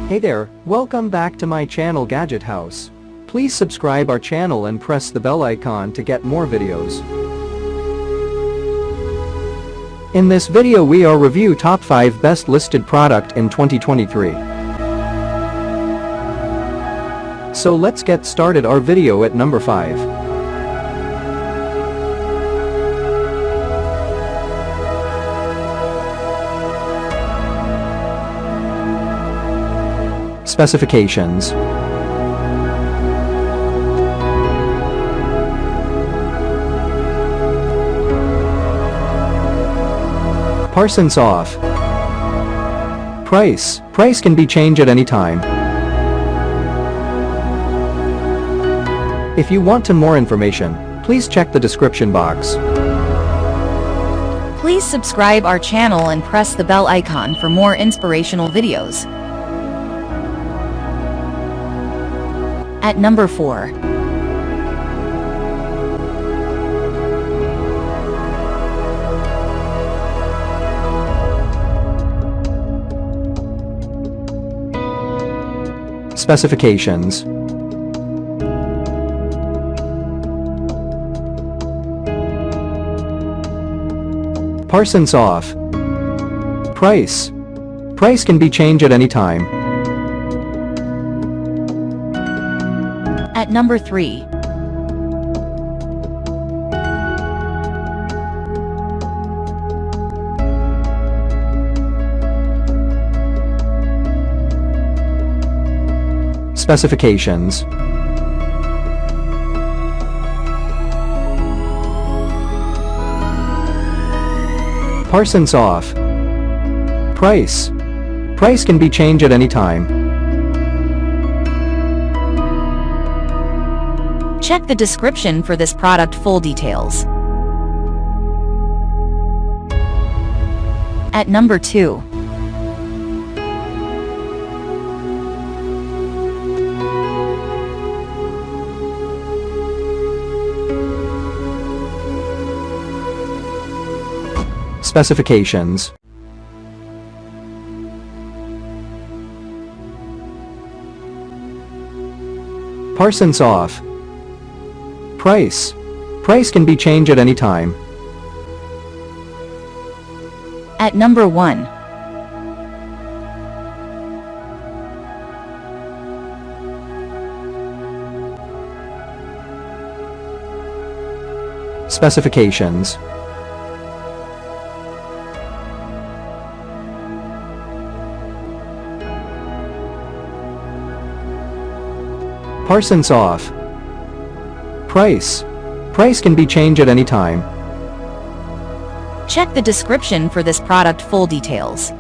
Hey there, welcome back to my channel Gadget House. Please subscribe our channel and press the bell icon to get more videos. In this video we are review top 5 best listed product in 2023. So let's get started our video at number 5. Specifications. Parsons off. Price can be changed at any time. If you want to more information, please check the description box. Please subscribe our channel and press the bell icon for more inspirational videos. At number 4. Specifications. Parsons off. Price can be changed at any time. At number 3. Specifications. Parsons off. Price can be changed at any time. Check the description for this product full details. At number 2. Specifications. Parsons off. Price can be changed at any time. At number 1. Specifications. Parsons off. Price can be changed at any time. Check the description for this product full details.